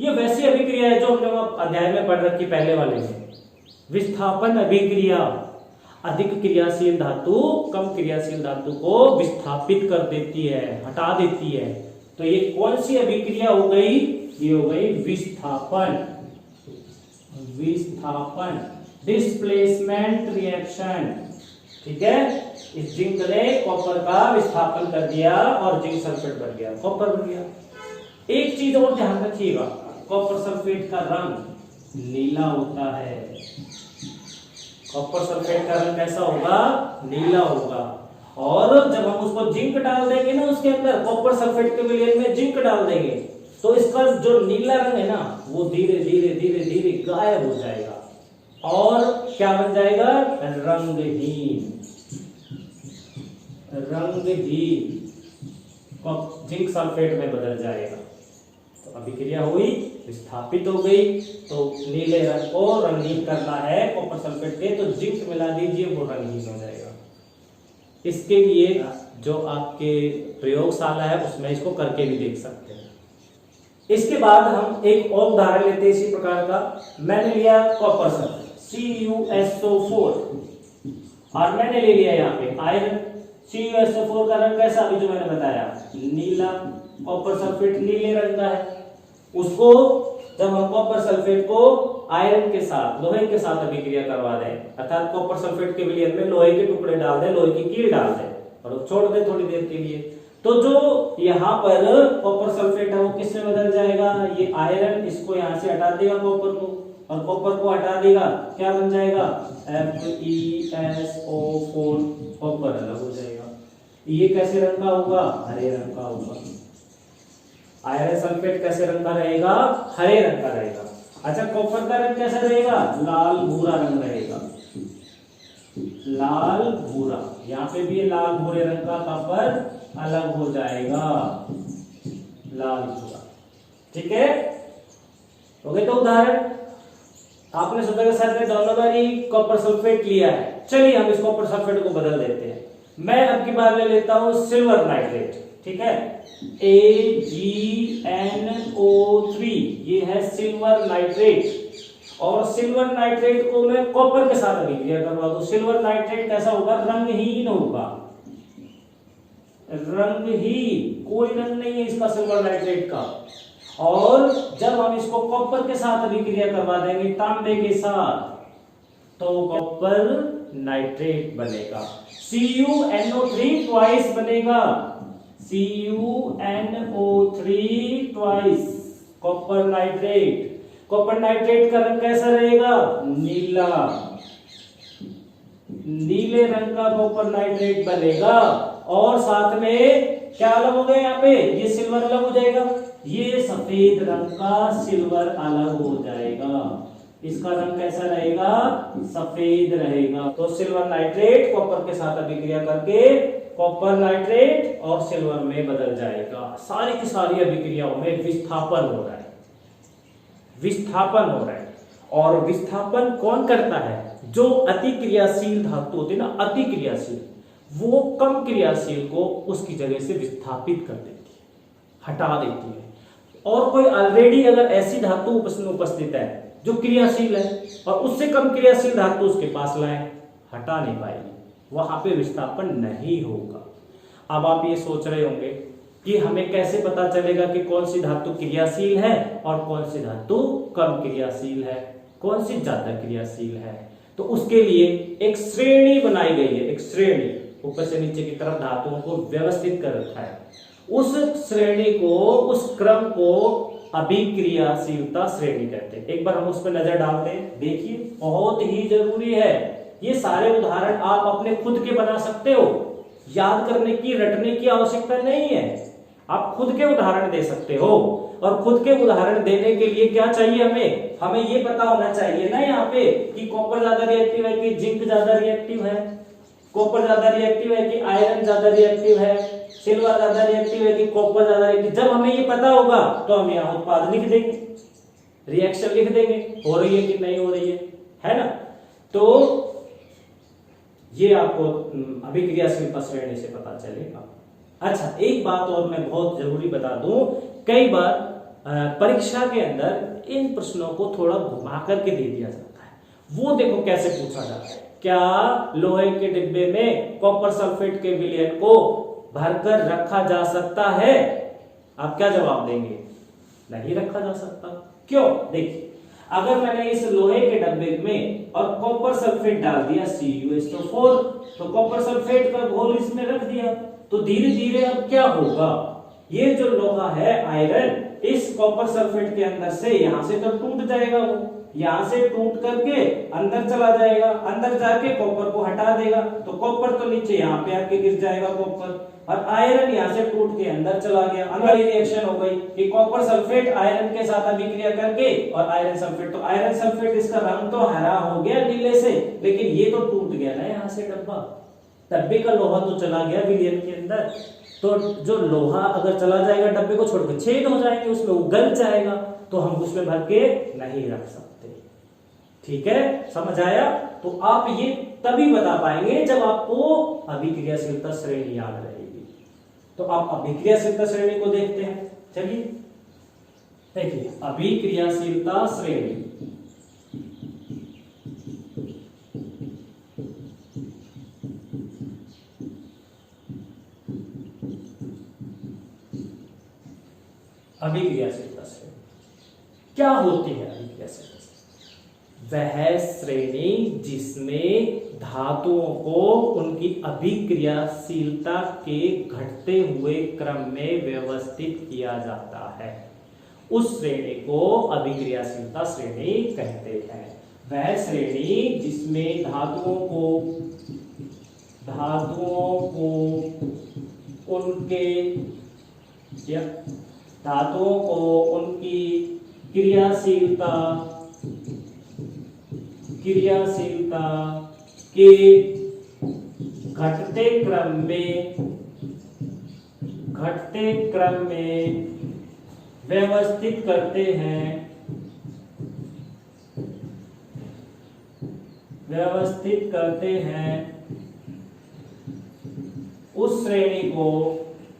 ये वैसी अभिक्रिया है जो हमने अध्याय में पढ़ रखी पहले वाले में। विस्थापन अभिक्रिया, अधिक क्रियाशील धातु कम क्रियाशील धातु को विस्थापित कर देती है, हटा देती है। तो ये कौन सी अभिक्रिया हो गई? ये हो गई विस्थापन, विस्थापन, डिस्प्लेसमेंट रिएक्शन। ठीक है, इस जिंक ने कॉपर का विस्थापन कर दिया और जिंक सल्फेट बन गया, कॉपर बन गया। एक चीज और ध्यान रखिएगा, कॉपर सल्फेट का रंग नीला होता है। कॉपर सल्फेट का रंग कैसा होगा? नीला होगा। और जब हम उसको जिंक डाल देंगे ना उसके अंदर, कॉपर सल्फेट के विलयन में जिंक डाल देंगे, तो इसका जो नीला रंग है ना वो धीरे धीरे धीरे धीरे गायब हो जाएगा और क्या बन जाएगा? रंगहीन, रंगहीन जिंक सल्फेट में बदल जाएगा। तो अभिक्रिया हुई, विस्थापित हो गई, तो नीले रंग को रंगीन करना है कॉपर सल्फेट के, तो जिंक मिला दीजिए, वो रंगीन हो जाएगा। इसके लिए जो आपके प्रयोगशाला है उसमें इसको करके भी देख सकते हैं। इसके बाद हम एक और उदाहरण लेते हैं इसी प्रकार का। मैंने लिया कॉपर सल्फेट CuSO4 और मैंने ले लिया यहाँ पे आयरन। CuSO4 का रंग कैसा? अभी जो मैंने बताया नीला, कॉपर सल्फेट नीले रंग का है। उसको जब हम कॉपर सल्फेट को आयरन के साथ, लोहे के साथ अभिक्रिया करवा दें, अर्थात कॉपर सल्फेट के विलयन में लोहे के टुकड़े डाल दें, लोहे की कील डाल दें और छोड़ दें थोड़ी देर के लिए, तो जो यहाँ पर कॉपर सल्फेट है वो किससे बदल जाएगा? ये आयरन इसको यहाँ से हटा देगा कॉपर को, और कॉपर को हटा देगा, क्या बन जाएगा? FeSO4, कॉपर अलग हो जाएगा। ये कैसे रंग का होगा? हरे रंग का होगा। आयरन सल्फेट कैसे रंग का रहेगा? हरे रंग का रहेगा। अच्छा, कॉपर का रंग कैसा रहेगा? लाल भूरा रंग रहेगा, लाल भूरा। यहाँ पे भी लाल भूरे रंग का कॉपर अलग हो जाएगा, लाल भूरा। ठीक है, हो गए। तो उदाहरण आपने सोचा कि सर ने दोनों बार ही कॉपर सल्फेट लिया है, चलिए हम इस कॉपर सल्फेट को बदल देते हैं। मैं अब की बार ले लेता हूं सिल्वर नाइट्रेट। ठीक है, AgNO3, ये है सिल्वर नाइट्रेट, और सिल्वर नाइट्रेट को मैं कॉपर के साथ अभिक्रिया करवा दूं। सिल्वर नाइट्रेट कैसा होगा? रंगहीन होगा, रंगहीन, कोई रंग नहीं है इसका सिल्वर नाइट्रेट का। और जब हम इसको कॉपर के साथ अभिक्रिया करवा देंगे, तांबे के साथ, तो कॉपर नाइट्रेट बनेगा। CuNO3 ट्वाइस बनेगा, CuNO3 twice, copper nitrate. Copper nitrate का रंग कैसा रहेगा? नीला, नीले रंग का कॉपर नाइट्रेट बनेगा। और साथ में क्या अलग हो गया? यहाँ पे ये सिल्वर अलग हो जाएगा, ये सफेद रंग का सिल्वर अलग हो जाएगा। इसका रंग कैसा रहेगा? सफेद रहेगा। तो सिल्वर नाइट्रेट कॉपर के साथ अभिक्रिया करके कॉपर नाइट्रेट और सिल्वर में बदल जाएगा। सारी की सारी अभिक्रियाओं में विस्थापन हो रहा है, विस्थापन हो रहा है। और विस्थापन कौन करता है? जो अति क्रियाशील धातु होती है ना, अति क्रियाशील, वो कम क्रियाशील को उसकी जगह से विस्थापित कर देती है, हटा देती है। और कोई ऑलरेडी अगर ऐसी धातु उपस्थित है जो क्रियाशील है और उससे कम क्रियाशील धातु उसके पास लाए, हटा नहीं पाएगी, वहां पे विस्थापन नहीं होगा। अब आप ये सोच रहे होंगे कि हमें कैसे पता चलेगा कि कौन सी धातु क्रियाशील है और कौन सी धातु कम क्रियाशील है, कौन सी ज्यादा क्रियाशील है? तो उसके लिए एक श्रेणी बनाई गई है, एक श्रेणी, ऊपर से नीचे की तरफ धातुओं को व्यवस्थित कर रखा है। उस श्रेणी को, उस क्रम को अभिक्रियाशीलता श्रेणी कहते हैं। एक बार हम उस पर नजर डालते हैं, देखिए बहुत ही जरूरी है। ये सारे उदाहरण आप अपने खुद के बना सकते हो, याद करने की, रटने की आवश्यकता नहीं है। आप खुद के उदाहरण दे सकते हो, और खुद के उदाहरण देने के लिए क्या चाहिए? हमें ये पता होना चाहिए ना यहाँ पे कि कॉपर ज्यादा रिएक्टिव है कि जिंक ज्यादा रिएक्टिव है, कॉपर ज्यादा रिएक्टिव है कि आयरन ज्यादा रिएक्टिव है, सिल्वर ज्यादा रिएक्टिव है कि कॉपर ज्यादा रिएक्टिव। जब हमें ये पता होगा तो हम यहाँ उत्पाद लिख देंगे, रिएक्शन लिख देंगे, हो रही है कि नहीं हो रही है ना। तो ये आपको अभिक्रियाशीलता श्रेणी से पता चलेगा। अच्छा, एक बात और मैं बहुत जरूरी बता दूं, कई बार परीक्षा के अंदर इन प्रश्नों को थोड़ा घुमा करके दे दिया जाता है। वो देखो कैसे पूछा जाता है, क्या लोहे के डिब्बे में कॉपर सल्फेट के विलयन को भरकर रखा जा सकता है? आप क्या जवाब देंगे? नहीं रखा जा सकता। क्यों? देखिए, अगर मैंने इस लोहे के डब्बे में और कॉपर सल्फेट डाल दिया CuSO4, तो कॉपर सल्फेट का घोल इसमें रख दिया, तो धीरे धीरे अब क्या होगा, ये जो लोहा है आयरन इस कॉपर सल्फेट के अंदर से यहां से तो टूट जाएगा, वो यहां से टूट करके अंदर चला जाएगा, अंदर जाके कॉपर को हटा देगा, तो कॉपर तो नीचे यहाँ पे आके गिर जाएगा कॉपर, और आयरन यहां से टूट के अंदर चला गया। अंदर रिएक्शन हो गई कि कॉपर सल्फेट आयरन के साथ अभिक्रिया करके और आयरन सल्फेट, तो आयरन सल्फेट इसका रंग तो हरा हो गया नीले से, लेकिन ये तो टूट गया ना यहाँ से डब्बा, डब्बे का लोहा तो चला गया विलयन के अंदर, तो जो लोहा अगर चला जाएगा डब्बे को छोड़कर छेद हो जाएंगे उसमें, वो गल जाएगा, तो हम उसमें भर के नहीं रख सकते। ठीक है, समझ आया? तो आप ये तभी बता पाएंगे जब आपको अभिक्रियाशीलता श्रेणी याद रहेगी। तो आप अभिक्रियाशीलता श्रेणी को देखते हैं। चलिए देखिए, अभिक्रियाशीलता श्रेणी, अभिक्रियाशीलता श्रेणी क्या होती है? अभिक्रियाशीलता वह श्रेणी जिसमें धातुओं को उनकी अभिक्रियाशीलता के घटते हुए क्रम में व्यवस्थित किया जाता है, उस श्रेणी को अभिक्रियाशीलता श्रेणी कहते हैं। वह श्रेणी जिसमें धातुओं को उनकी क्रियाशीलता के घटते क्रम में व्यवस्थित करते हैं उस श्रेणी को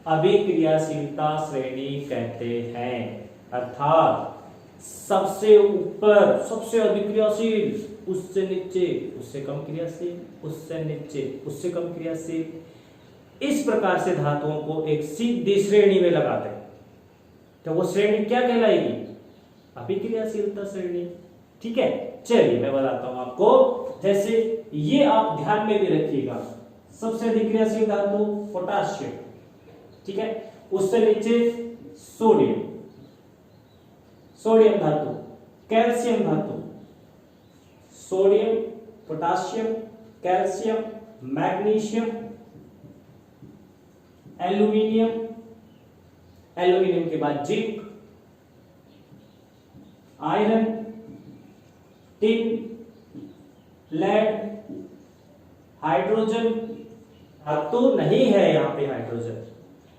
अभिक्रियाशीलता श्रेणी कहते हैं। अर्थात सबसे ऊपर सबसे अभिक्रियाशील, उससे नीचे उससे कम क्रियाशील, उससे नीचे उससे कम क्रियाशील, इस प्रकार से धातुओं को एक सीधी श्रेणी में लगाते हैं, तो वो श्रेणी क्या कहलाएगी? अभिक्रियाशीलता श्रेणी। ठीक है, चलिए मैं बताता हूं आपको। जैसे ये आप ध्यान में भी रखिएगा, सबसे अधिक क्रियाशील धातु पोटाशियम, ठीक है, उससे नीचे सोडियम धातु, कैल्शियम धातु, sodium, potassium, calcium, magnesium, aluminium के बाद zinc, iron, tin, lead, hydrogen धातु नहीं है यहाँ पे हाइड्रोजन,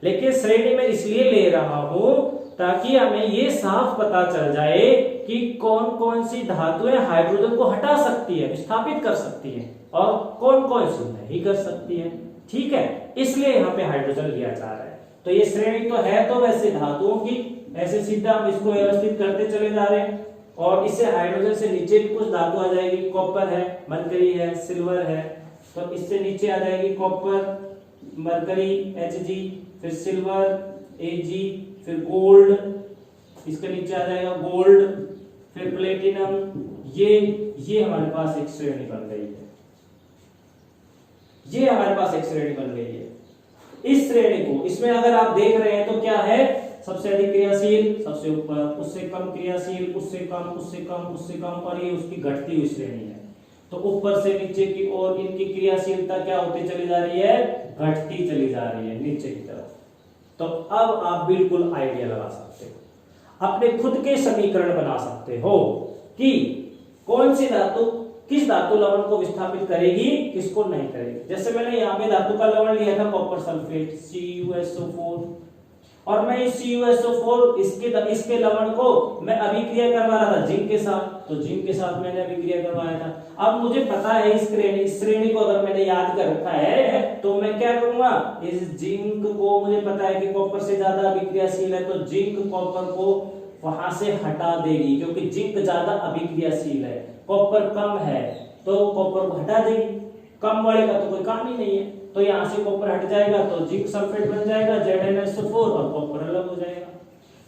लेकिन श्रेणी में इसलिए ले रहा हूं ताकि हमें ये साफ पता चल जाए कि कौन कौन सी धातुएं हाइड्रोजन को हटा सकती है, विस्थापित कर सकती है, और कौन कौन सी नहीं कर सकती है। ठीक है, इसलिए यहाँ पे हाइड्रोजन लिया जा रहा है। तो ये श्रेणी तो है तो वैसे धातुओं की, ऐसे सीधा हम इसको व्यवस्थित करते चले जा रहे हैं, और इससे हाइड्रोजन से नीचे भी कुछ धातु आ जाएगी, कॉपर है, मरकरी है, सिल्वर है, तो इससे नीचे आ जाएगी कॉपर, मरकरी Hg, फिर सिल्वर Ag, फिर गोल्ड, इसके नीचे आ जाएगा गोल्ड, फिर प्लेटिनम। ये हमारे पास एक श्रेणी बन गई है, ये हमारे पास एक श्रेणी बन गई है। इस श्रेणी को, इसमें अगर आप देख रहे हैं तो क्या है, सबसे अधिक क्रियाशील सबसे ऊपर, उससे कम क्रियाशील उससे कम, उससे कम, उससे कम, और ये उसकी घटती हुई श्रेणी है। तो ऊपर से नीचे की ओर इनकी क्रियाशीलता क्या होती चली जा रही है? घटती चली जा रही है नीचे की तरफ। तो अब आप बिल्कुल आइडिया लगा सकते हो, अपने खुद के समीकरण बना सकते हो कि कौन सी धातु किस धातु लवण को विस्थापित करेगी, किसको नहीं करेगी। जैसे मैंने यहाँ पे धातु का लवण लिया था कॉपर सल्फेट CuSO4, और मैं इस CuSO4 इसके लवण को मैं अभिक्रिया करवा रहा था जिंक के साथ, तो जिंक के साथ मैंने अभिक्रिया करवाया था। अब मुझे पता है इस श्रेणी को अगर मैंने याद कर रखा है तो मैं क्या करूंगा, इस जिंक को मुझे पता है कि कॉपर से ज्यादा अभिक्रियाशील है, तो जिंक कॉपर को वहां से हटा देगी, क्योंकि जिंक ज्यादा अभिक्रियाशील है, कॉपर कम है, तो कॉपर को हटा देगी। कम वाले का तो कोई काम ही नहीं है, तो यहाँ से कॉपर हट जाएगा तो जिंक सल्फेट बन जाएगा ZnSO4 और कॉपर अलग हो जाएगा।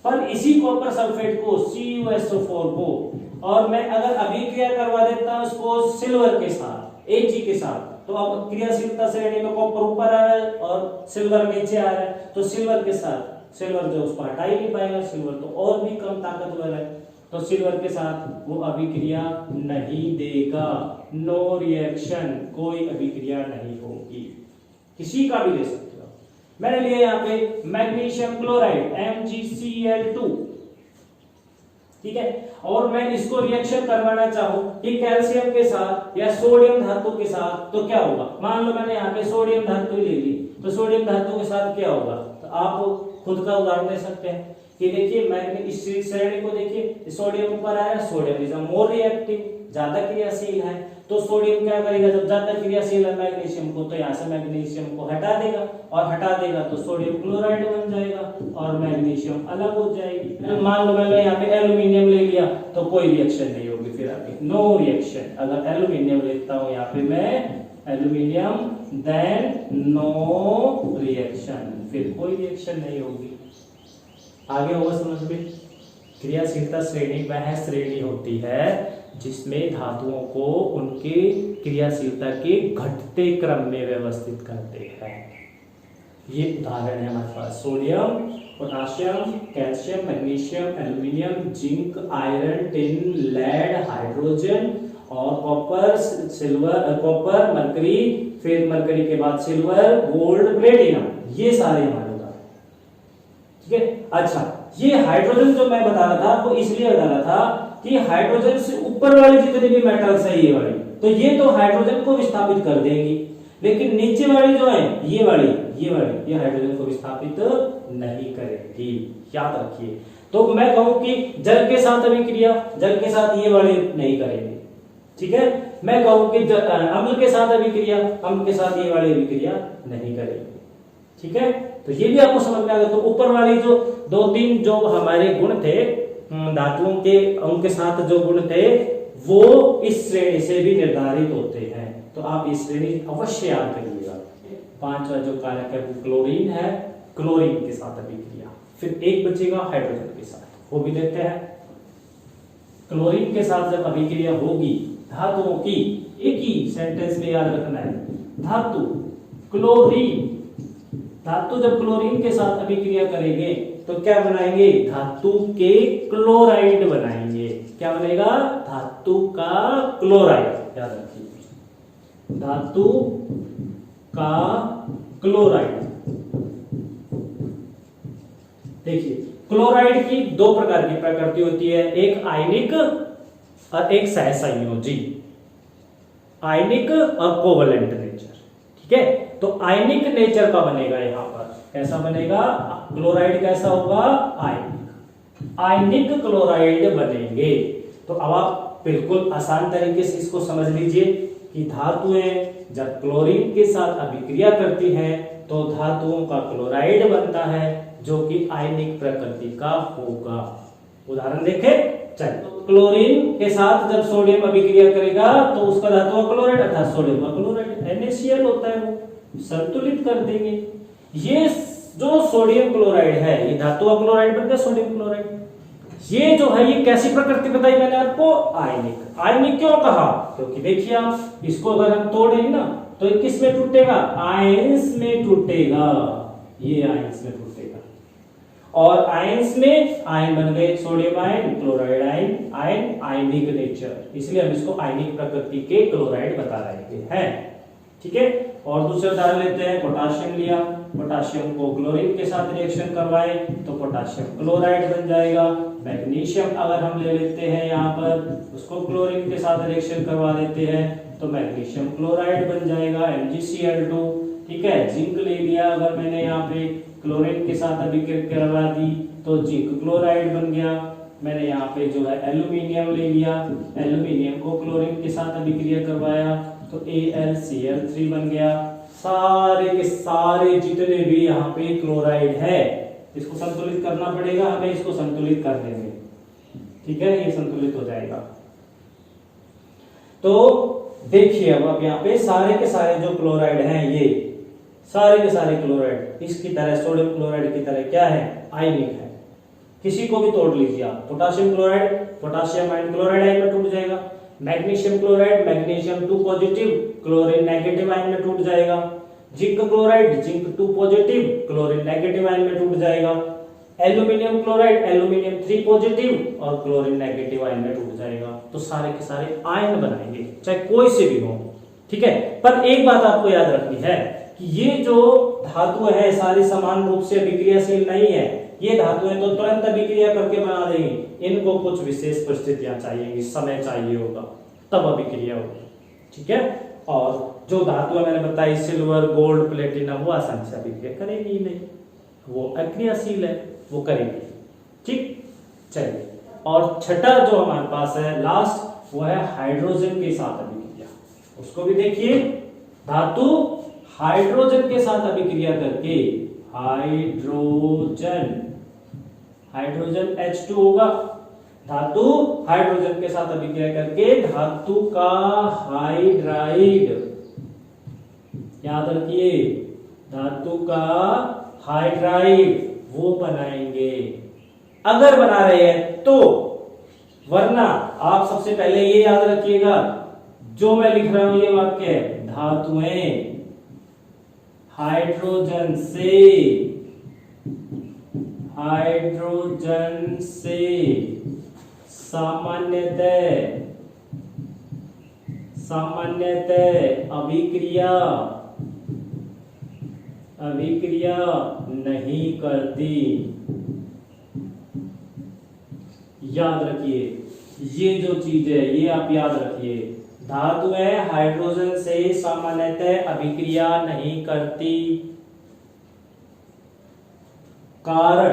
पर इसी कॉपर सल्फेट को CuSO4 को और मैं अगर अभिक्रिया करवा देता हूं उसको सिल्वर के साथ Ag के साथ, तो अब क्रियाशीलता श्रेणी में कॉपर ऊपर आ रहा है और सिल्वर नीचे आ रहा है, तो सिल्वर के साथ सिल्वर जो उसको हटा ही नहीं पाएगा, सिल्वर तो और भी कम ताकतवर है, तो सिल्वर के साथ वो अभिक्रिया नहीं देगा। नो रिएक्शन, कोई अभिक्रिया नहीं होगी। किसी का भी ले सकते हो। मैंने लिया यहाँ पे मैग्नीशियम क्लोराइड MgCl2, ठीक है, और मैं इसको रिएक्शन करवाना चाहूं कि कैल्शियम के साथ या सोडियम धातु के साथ, तो क्या होगा। मान लो मैंने यहाँ पे सोडियम धातु ले ली, तो सोडियम धातु के साथ क्या होगा, तो आप खुद का उदाहरण दे सकते हैं कि देखिए मैंने इस श्रेणी को देखिए, सोडियम ऊपर आया, सोडियम इज मोर रिएक्टिव, ज्यादा क्रियाशील है, तो सोडियम क्या करेगा, जब ज्यादा क्रियाशील है मैग्नीशियम को, तो यहाँ से मैग्नीशियम को हटा देगा, और हटा देगा तो सोडियम क्लोराइड बन जाएगा और मैग्नीशियम अलग हो जाएगी। मान लो मैंने यहाँ पे एल्यूमिनियम ले लिया, तो कोई रिएक्शन नहीं होगी, फिर आगे नो रिएक्शन। अगर एल्यूमिनियम लेता हूँ यहाँ पे मैं एल्यूमिनियम, देन नो रिएक्शन, फिर कोई रिएक्शन नहीं होगी। आगे होगा समझ में। क्रियाशीलता श्रेणी वह श्रेणी होती है जिसमें धातुओं को उनके क्रियाशीलता के घटते क्रम में व्यवस्थित करते हैं। ये उदाहरण है हमारे पास, sodium, potassium, calcium, magnesium, aluminium, zinc, iron, tin, lead, hydrogen और कॉपर, सिल्वर, कॉपर, मरकरी, फिर मरकरी के बाद सिल्वर, गोल्ड, प्लेटिनम, ये सारे हमारे उदाहरण। ठीक है, अच्छा ये हाइड्रोजन जो मैं बता रहा था वो इसलिए बता रहा था कि हाइड्रोजन से ऊपर वाले जितने भी मेटल्स है ये वाली, तो ये तो हाइड्रोजन को विस्थापित कर देंगी, लेकिन नीचे वाली जो है ये वाली ये हाइड्रोजन को विस्थापित नहीं करेगी, याद रखिए। तो मैं कहूं कि जल के साथ अभिक्रिया, जल के साथ ये वाले नहीं करेंगे, ठीक है। मैं कहूं कि अम्ल के साथ अभिक्रिया, अम्ल के साथ ये वाली अभिक्रिया नहीं करेंगे, ठीक है। तो ये भी आपको समझ में आ गया। तो ऊपर वाली जो दो तीन जो हमारे गुण थे धातुओं के, उनके साथ जो गुण थे वो इस श्रेणी से भी निर्धारित होते हैं, तो आप इस श्रेणी अवश्य याद करिएगा। पांचवा जो कारक है वो क्लोरीन है, क्लोरीन के साथ अभिक्रिया, फिर एक बचेगा हाइड्रोजन के साथ, वो भी देखते हैं। क्लोरीन के साथ जब अभिक्रिया होगी धातुओं की, एक ही सेंटेंस में याद रखना है, धातु क्लोरीन, धातु जब क्लोरीन के साथ अभिक्रिया करेंगे तो क्या बनाएंगे, धातु के क्लोराइड बनाएंगे। क्या बनेगा, धातु का क्लोराइड, याद रखिए, धातु का क्लोराइड। देखिए क्लोराइड की दो प्रकार की प्रकृति होती है, एक आयनिक और एक सहसंयोजी, आयनिक और कोवलेंट नेचर, ठीक है। तो आयनिक नेचर का बनेगा, यहां पर कैसा बनेगा, क्लोराइड कैसा होगा, आयनिक, आयनिक क्लोराइड बनेंगे। तो अब आप बिल्कुल आसान तरीके से इसको समझ लीजिए कि धातुएं जब क्लोरीन के साथ अभिक्रिया करती हैं तो धातुओं का क्लोराइड बनता है जो कि आयनिक प्रकृति का होगा। उदाहरण देखें, चलिए, तो क्लोरीन के साथ जब सोडियम अभिक्रिया करेगा तो उसका धातु का क्लोराइड अर्थात सोडियम का क्लोराइड NaCl होता है, वो संतुलित कर देंगे। ये जो सोडियम क्लोराइड है ये धातु का क्लोराइड बन गया, सोडियम क्लोराइड। ये जो है ये कैसी प्रकृति बताई मैंने आपको, आयनिक। आयनिक क्यों कहा, क्योंकि देखिए आप इसको अगर हम तोड़ेंगे ना तो ये किस में टूटेगा, आयंस में टूटेगा, ये आयंस में टूटेगा। और आयंस में आयन बन गए, sodium ion, chloride ion, ion ionic nature, इसलिए हम इसको आयनिक प्रकृति के क्लोराइड बता रहे हैं, ठीक है। और दूसरे उदाहरण लेते हैं, पोटाशियम लिया, पोटाशियम को क्लोरीन के साथ रिएक्शन करवाए तो पोटाशियम क्लोराइड बन जाएगा। मैग्नीशियम अगर हम ले लेते हैं यहाँ पर, उसको क्लोरीन के साथ रिएक्शन करवा देते हैं तो मैग्नीशियम क्लोराइड बन जाएगा, MgCl2, ठीक है। जिंक ले लिया अगर मैंने यहाँ पे, क्लोरीन के साथ अभिक्रिया करवा दी तो जिंक क्लोराइड बन गया। मैंने यहाँ पे जो है एल्यूमिनियम ले लिया, एल्यूमिनियम को क्लोरीन के साथ अभिक्रिया करवाया तो AlCl3 बन गया। सारे के सारे जितने भी यहाँ पे क्लोराइड है इसको संतुलित करना पड़ेगा हमें, इसको संतुलित कर देंगे। ठीक है, ये संतुलित हो जाएगा। तो देखिए अब यहाँ पे सारे के सारे जो क्लोराइड हैं, ये सारे के सारे क्लोराइड इसकी तरह सोडियम क्लोराइड की तरह क्या है, आयनिक है। किसी को भी तोड़ लीजिए आप, potassium chloride potassium ion chloride ion में टूट जाएगा, magnesium chloride magnesium 2 positive chlorine negative ion में टूट जाएगा, zinc chloride zinc 2 positive chlorine negative ion में टूट जाएगा, एल्यूमिनियम क्लोराइड एल्यूमिनियम 3 पॉजिटिव और क्लोरीन नेगेटिव आयन में टूट जाएगा। तो सारे के सारे आयन बनाएंगे, चाहे कोई से भी हो, ठीक है। पर एक बात आपको याद रखनी है कि ये जो धातु है सारी समान रूप से अभिक्रियाशील नहीं है। ये धातुएं तो तुरंत अभिक्रिया करके बना देंगी, इनको कुछ विशेष परिस्थितियां चाहिए, समय चाहिए होगा, तब अभिक्रिया होगी, ठीक है। और जो धातुएं मैंने बताई सिल्वर गोल्ड प्लेटिनम, वो आसानी से अभिक्रिया करेगी ही नहीं, वो अक्रियाशील है, वो करेगी, ठीक। चलिए, और छठा जो हमारे पास है लास्ट, वो है हाइड्रोजन के साथ अभिक्रिया। उसको भी देखिए, धातु हाइड्रोजन के साथ अभिक्रिया करके हाइड्रोजन H2 होगा, धातु हाइड्रोजन के साथ अभिक्रिया करके धातु का हाइड्राइड, याद रखिए धातु का हाइड्राइड वो बनाएंगे अगर बना रहे हैं तो। वरना आप सबसे पहले ये याद रखिएगा, जो मैं लिख रहा हूं ये वाक्य है, धातुएं हाइड्रोजन से सामान्यतः अभिक्रिया नहीं करती। याद रखिए, ये जो चीज है ये आप याद रखिए, धातुएं हाइड्रोजन से सामान्यतः अभिक्रिया नहीं करती। कारण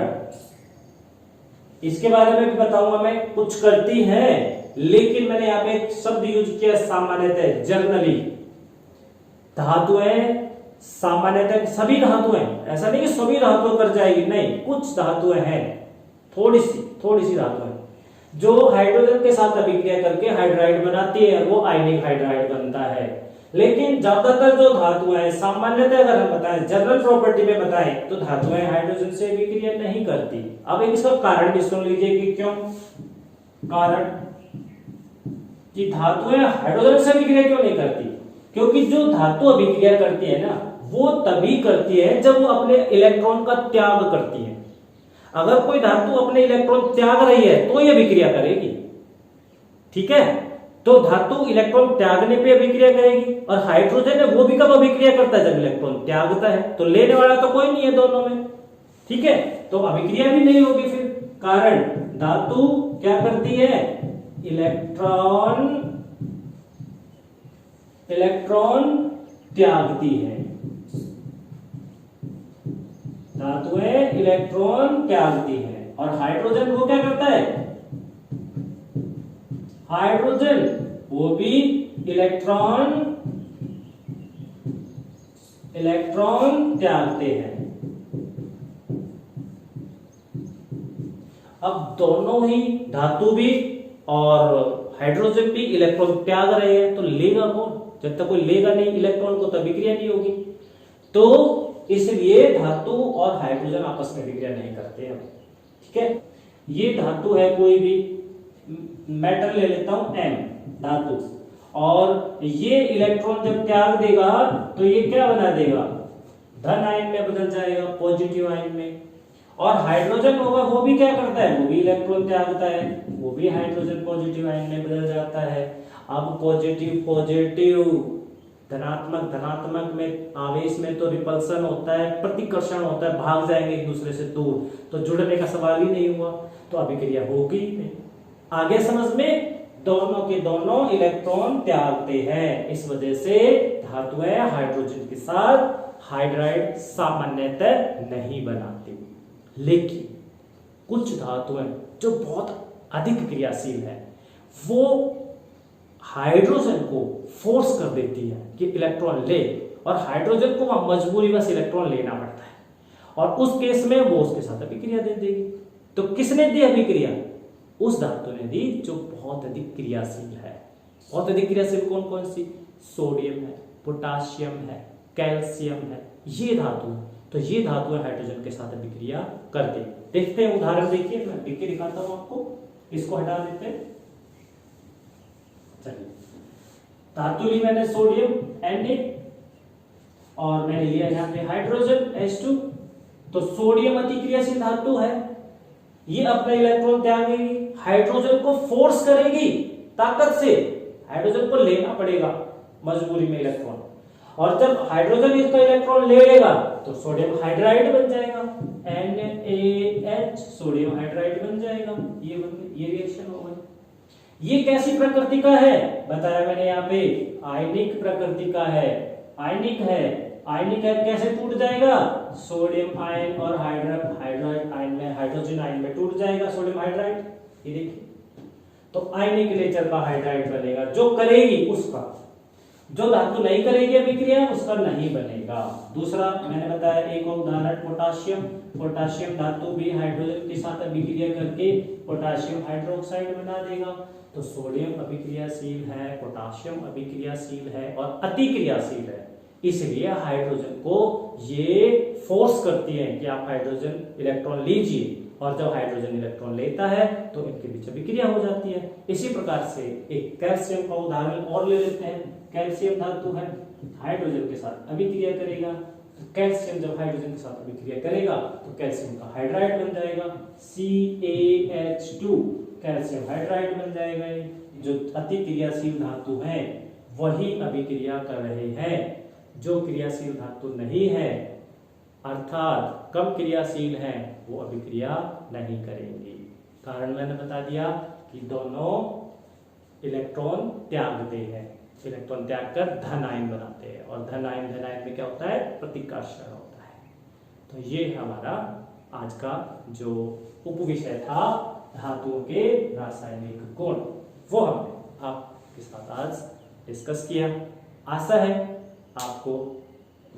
इसके बारे में भी बताऊंगा मैं, कुछ करती हैं, लेकिन मैंने यहां पे एक शब्द यूज किया सामान्यतः, जनरली। धातुएं सामान्यतः, सभी धातुएं, ऐसा नहीं कि सभी धातुएं कर जाएगी, नहीं, कुछ धातुएं हैं, थोड़ी सी धातुएं जो हाइड्रोजन के साथ अभिक्रिया करके हाइड्राइड बनाती है, वो आयनिक हाइड्राइड बनता है। लेकिन ज्यादातर जो धातुएं हैं, सामान्यतः अगर हम बताएं, जनरल प्रॉपर्टी में बताएं, तो धातुएं हाइड्रोजन से अभिक्रिया नहीं करती। अब एक इसका कारण भी सुन लीजिए कि क्यों। कारण कि धातुएं हाइड्रोजन से अभिक्रिया क्यों नहीं करती, क्योंकि जो धातु अभिक्रिया करती है ना, वो तभी करती है जब वो अपने इलेक्ट्रॉन का त्याग करती है। अगर कोई धातु अपने इलेक्ट्रॉन त्याग रही है तो ये अभिक्रिया करेगी, ठीक है। तो धातु इलेक्ट्रॉन त्यागने पे अभिक्रिया करेगी, और हाइड्रोजन है वो भी कब अभिक्रिया करता है, जब इलेक्ट्रॉन त्यागता है। तो लेने वाला तो कोई नहीं है दोनों में, ठीक है, तो अभिक्रिया भी नहीं होगी फिर। कारण धातु क्या करती है, इलेक्ट्रॉन त्यागती है। धातुएं इलेक्ट्रॉन त्यागती है, और हाइड्रोजन वो क्या करता है, हाइड्रोजन वो भी इलेक्ट्रॉन त्यागते हैं। अब दोनों ही धातु भी और हाइड्रोजन भी इलेक्ट्रॉन त्याग रहे हैं, तो लेगा कौन, जब तक कोई लेगा नहीं इलेक्ट्रॉन को तो अभिक्रिया नहीं होगी। तो इसलिए धातु और हाइड्रोजन आपस में अभिक्रिया नहीं करते हैं, ठीक है। ये धातु है, कोई भी मेटल ले लेता हूं M धातु, और ये इलेक्ट्रॉन जब त्याग देगा तो ये क्या बना देगा, धन आयन में बदल जाएगा, पॉजिटिव आयन में। और हाइड्रोजन होगा वो भी क्या करता है, वो भी इलेक्ट्रॉन त्यागता है, वो भी हाइड्रोजन पॉजिटिव आयन में बदल जाता है। अब पॉजिटिव धनात्मक में आवेश में तो रिपल्सन होता है, प्रतिकर्षण होता है, भाग जाएंगे एक दूसरे से दूर, तो जुड़ने का सवाल ही नहीं हुआ, तो अभिक्रिया होगी नहीं। आगे समझ में, दोनों के दोनों इलेक्ट्रॉन त्यागते हैं, इस वजह से धातुएं हाइड्रोजन के साथ हाइड्राइड सामान्यतः नहीं बनाती। लेकिन कुछ धातुएं जो बहुत अधिक क्रियाशील है, वो हाइड्रोजन को फोर्स कर देती है कि इलेक्ट्रॉन ले, और हाइड्रोजन को वह मजबूरी बस इलेक्ट्रॉन लेना पड़ता है, और उस केस में वो उसके साथ अभिक्रिया दे देगी। तो किसने दी अभिक्रिया, उस धातु ने दी जो बहुत अधिक क्रियाशील है। बहुत अधिक क्रियाशील कौन कौन सी? सोडियम है, पोटाशियम है, कैल्शियम है, ये धातु है। तो ये धातु हाइड्रोजन के साथ अभिक्रिया करते। देखते हैं उदाहरण, देखिए मैं लिख के दिखाता हूं आपको। इसको हटा देते हैं। चलिए, धातु ली मैंने सोडियम Na और मैंने लिया यहाँ पे हाइड्रोजन H2। तो सोडियम अति क्रियाशील धातु है, ये अपना इलेक्ट्रॉन त्यागेगी, हाइड्रोजन को फोर्स करेगी ताकत से, हाइड्रोजन को लेना पड़ेगा मजबूरी में इलेक्ट्रॉन, और जब हाइड्रोजन इसका इलेक्ट्रॉन ले लेगा तो सोडियम हाइड्राइड बन जाएगा, NaH सोडियम हाइड्राइड बन जाएगा। ये रिएक्शन हो गई। ये कैसी प्रकृति का है? बताया मैंने यहाँ पे आयनिक प्रकृति का है। आयनिक है, आयनिक है, कैसे टूट जाएगा? सोडियम आयन और हाइड्राइड आयन में, हाइड्रोजन आयन में टूट जाएगा सोडियम हाइड्राइड। ये देखिए, तो आयनिक नेचर का हाइड्राइड बनेगा, जो करेगी उसका। जो धातु नहीं करेगी अभिक्रिया उसका नहीं बनेगा। दूसरा मैंने बताया एक और उदाहरण पोटाशियम। पोटाशियम धातु भी हाइड्रोजन के साथ अभिक्रिया करके पोटाशियम हाइड्रोक्साइड बना देगा। तो सोडियम अभिक्रियाशील है, पोटाशियम अभिक्रियाशील है और अति क्रियाशील है, इसलिए हाइड्रोजन को ये फोर्स करती है कि आप हाइड्रोजन इलेक्ट्रॉन लीजिए, और जब हाइड्रोजन इलेक्ट्रॉन लेता है तो इनके बीच अभिक्रिया हो जाती है। इसी प्रकार से एक कैल्शियम का उदाहरण और ले लेते हैं। कैल्शियम धातु है, हाइड्रोजन के साथ अभिक्रिया करेगा। तो कैल्शियम जब हाइड्रोजन के साथ अभिक्रिया करेगा तो कैल्शियम का हाइड्राइड बन जाएगा, CaH2 कैल्शियम हाइड्राइड बन जाएगा। जो अति क्रियाशील धातु है वही अभिक्रिया कर रहे हैं, जो क्रियाशील धातु नहीं है अर्थात कम क्रियाशील है वो अभिक्रिया नहीं करेंगे। कारण मैंने बता दिया कि दोनों इलेक्ट्रॉन त्यागते हैं, इलेक्ट्रॉन त्याग कर धन आयन बनाते हैं, और धन आयन में क्या होता है? प्रतिकर्षण होता है। तो ये हमारा आज का जो उपविषय था धातुओं के रासायनिक गुण, वो हमने आपके साथ आज डिस्कस किया। आशा है आपको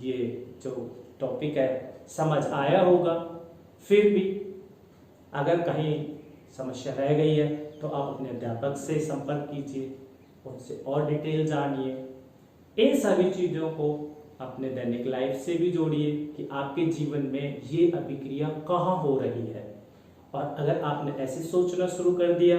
ये जो टॉपिक है समझ आया होगा। फिर भी अगर कहीं समस्या रह गई है तो आप अपने अध्यापक से संपर्क कीजिए, उनसे और डिटेल जानिए। इन सभी चीज़ों को अपने दैनिक लाइफ से भी जोड़िए कि आपके जीवन में ये अभिक्रिया कहाँ हो रही है। और अगर आपने ऐसे सोचना शुरू कर दिया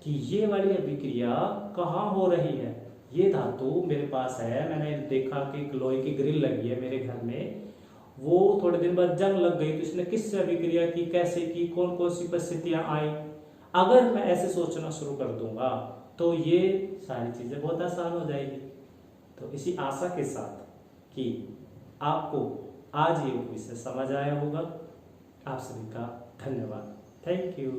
कि ये वाली अभिक्रिया कहाँ हो रही है, ये धातु मेरे पास है, मैंने देखा कि लोहे की ग्रिल लगी है मेरे घर में, वो थोड़े दिन बाद जंग लग गई तो इसने किससे अभिक्रिया की, कैसे की, कौन कौन सी परिस्थितियां आई। अगर मैं ऐसे सोचना शुरू कर दूंगा तो ये सारी चीजें बहुत आसान हो जाएगी। तो इसी आशा के साथ कि आपको आज ये विषय समझ आया होगा, आप सभी का धन्यवाद। Thank you.